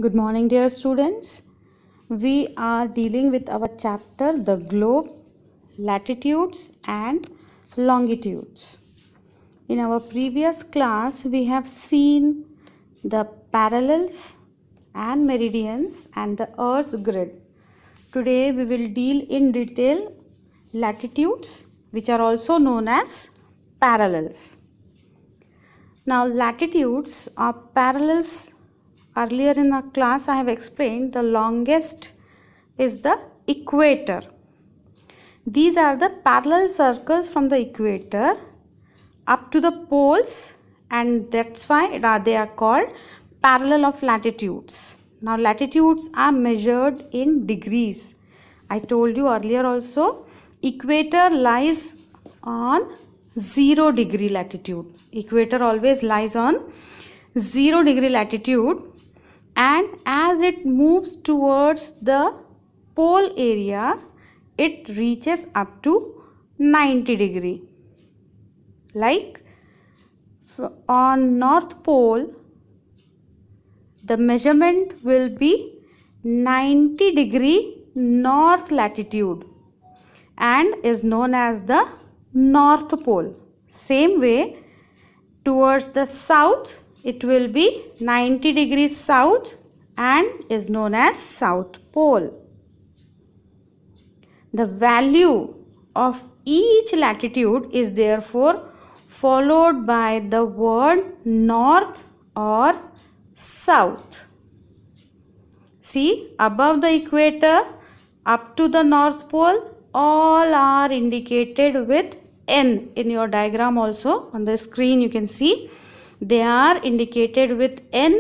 Good morning, dear students. We are dealing with our chapter The Globe, Latitudes and Longitudes. In our previous class, we have seen the parallels and meridians and the Earth's grid. Today, we will deal in detail latitudes, which are also known as parallels. Now, latitudes are parallels. Earlier in our class, I have explained the longest is the equator. These are the parallel circles from the equator up to the poles, and that's why they are called parallel of latitudes. Now, latitudes are measured in degrees. I told you earlier also, equator lies on 0 degree latitude. Equator always lies on 0 degree latitude, and as it moves towards the pole area, it reaches up to 90 degree. Like on North Pole, the measurement will be 90 degree north latitude and is known as the North Pole. Same way, towards the south, it will be 90 degrees south and is known as South Pole. The value of each latitude is therefore followed by the word north or south. See, above the equator up to the North Pole, all are indicated with N. In your diagram also on the screen you can see they are indicated with N,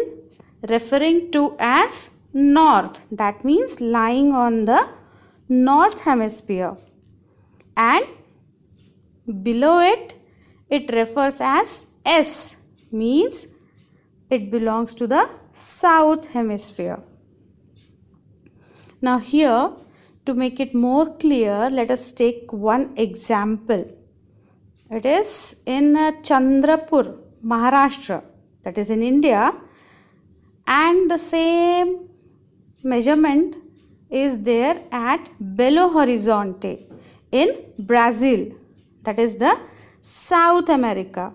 referring to as north. That means lying on the north hemisphere, and below it, it refers as S, means it belongs to the south hemisphere. Now here, to make it more clear, let us take one example. It is in Chandrapur, Maharashtra, that is in India, and the same measurement is there at Belo Horizonte in Brazil, that is the South America.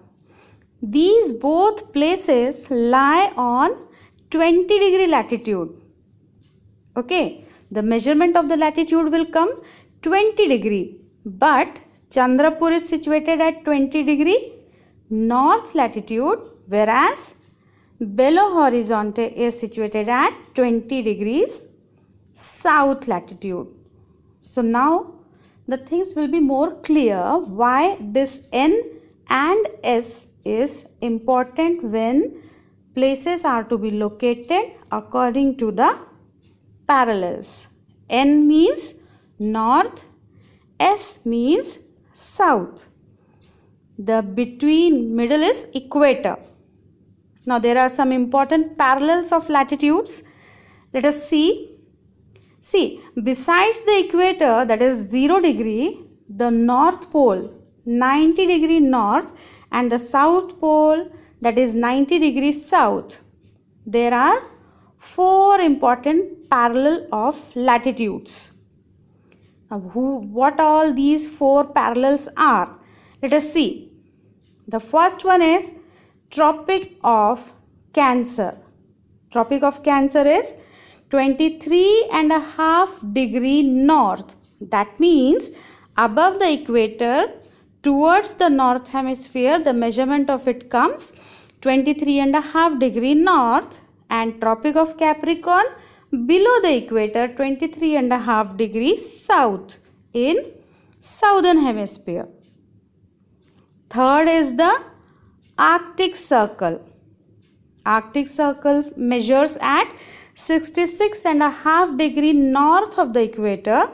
These both places lie on 20 degree latitude. Okay, the measurement of the latitude will come 20 degree, but Chandrapur is situated at 20 degree north latitude, whereas Belo Horizonte is situated at 20 degrees south latitude. So now the things will be more clear why this N and S is important when places are to be located according to the parallels. N means north, S means south. The middle is equator. Now there are some important parallels of latitudes. Let us see. See, besides the equator, that is 0 degree, the North Pole 90 degree north and the South Pole, that is 90 degrees south, there are 4 important parallel of latitudes. Now what all these 4 parallels are? Let us see. The first one is Tropic of Cancer. Tropic of Cancer is 23.5 degree north. That means above the equator towards the north hemisphere, the measurement of it comes 23.5 degree north, and Tropic of Capricorn below the equator 23.5 degrees south in southern hemisphere. Third is the Arctic Circle. Arctic Circle measures at 66.5 degree north of the equator.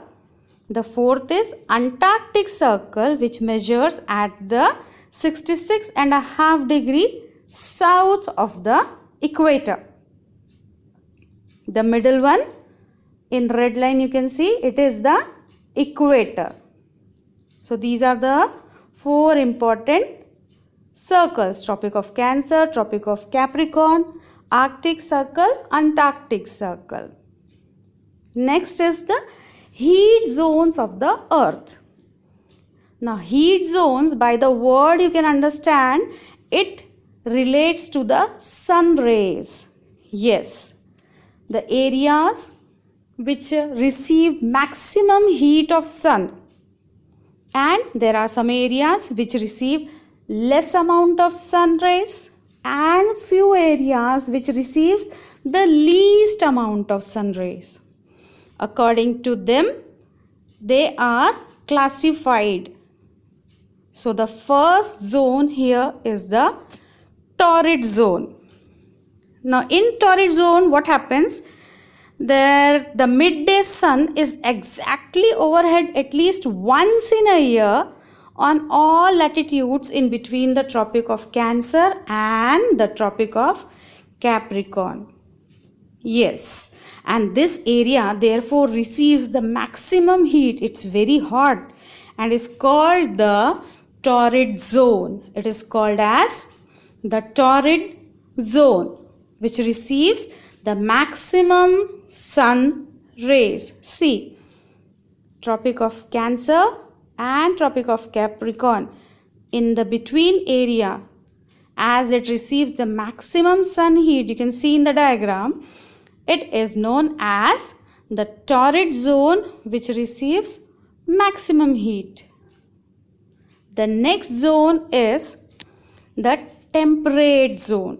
The fourth is Antarctic Circle, which measures at the 66.5 degree south of the equator. The middle one in red line you can see it is the equator. So these are the 4 important circles: Tropic of Cancer, Tropic of Capricorn, Arctic Circle, Antarctic Circle. Next is the heat zones of the earth. Now heat zones, by the word you can understand, it relates to the sun rays. Yes, the areas which receive maximum heat of sun, and there are some areas which receive less amount of sun rays and few areas which receives the least amount of sun rays. According to them, they are classified. So the first zone here is the torrid zone. Now in torrid zone, what happens? There the midday sun is exactly overhead at least once in a year on all latitudes in between the Tropic of Cancer and the Tropic of Capricorn. Yes, and this area therefore receives the maximum heat. It's very hot and is called the torrid zone. It is called as the torrid zone, which receives the maximum sun rays. See, Tropic of Cancer and Tropic of Capricorn, in the between area, as it receives the maximum sun heat, you can see in the diagram, it is known as the torrid zone, which receives maximum heat. The next zone is the temperate zone.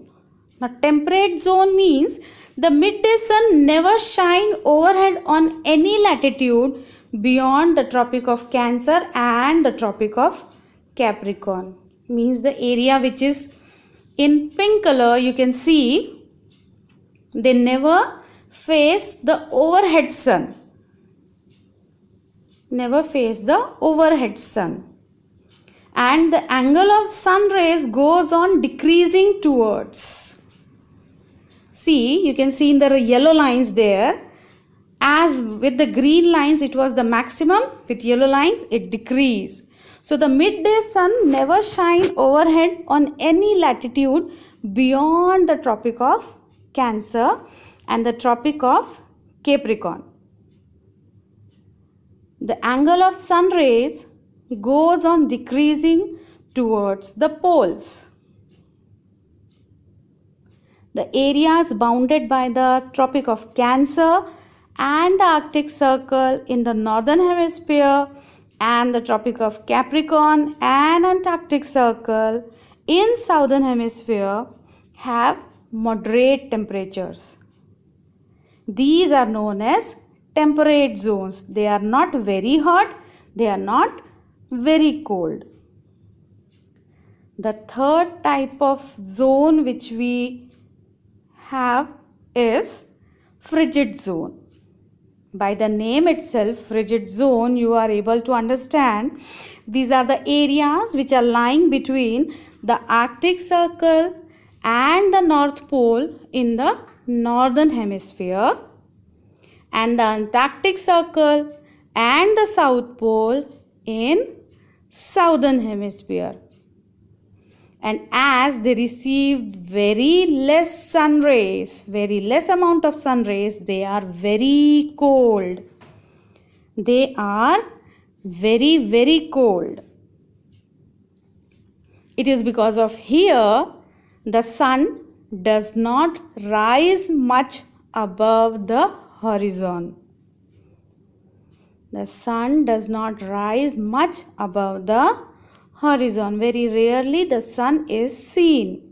Now temperate zone means the midday sun never shine overhead on any latitude beyond the Tropic of Cancer and the Tropic of Capricorn. Means the area which is in pink color, you can see they never face the overhead sun. Never face the overhead sun. And the angle of sun rays goes on decreasing towards. See, you can see in the yellow lines there. As with the green lines it was the maximum, with yellow lines it decreased. So the midday sun never shine overhead on any latitude beyond the Tropic of Cancer and the Tropic of Capricorn. The angle of sun rays goes on decreasing towards the poles. The areas bounded by the Tropic of Cancer and the Arctic Circle in the northern hemisphere and the Tropic of Capricorn and Antarctic Circle in southern hemisphere have moderate temperatures. These are known as temperate zones. They are not very hot, they are not very cold. The third type of zone which we have is frigid zone. By the name itself, frigid zone, you are able to understand these are the areas which are lying between the Arctic Circle and the North Pole in the northern hemisphere and the Antarctic Circle and the South Pole in southern hemisphere. And as they received very less sun rays, very less amount of sun rays, they are very cold. They are very, very cold. It is because of here the sun does not rise much above the horizon. The sun does not rise much above the horizon. Very rarely the sun is seen.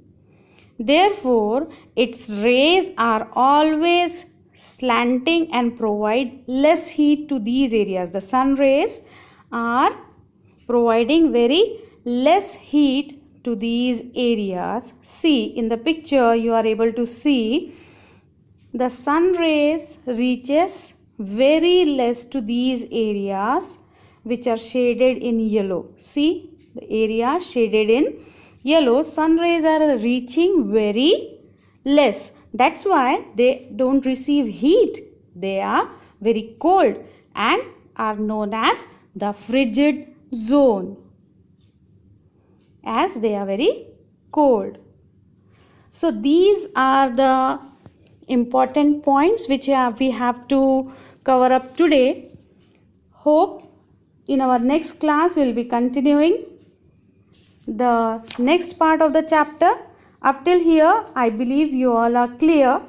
Therefore, its rays are always slanting and provide less heat to these areas. The sun rays are providing very less heat to these areas. See, in the picture you are able to see the sun rays reaches very less to these areas which are shaded in yellow. See, the area shaded in yellow, sun rays are reaching very less. That's why they don't receive heat. They are very cold and are known as the frigid zone, as they are very cold. So these are the important points which we have to cover up today. Hope in our next class we will be continuing the next part of the chapter. Up till here, I believe you all are clear.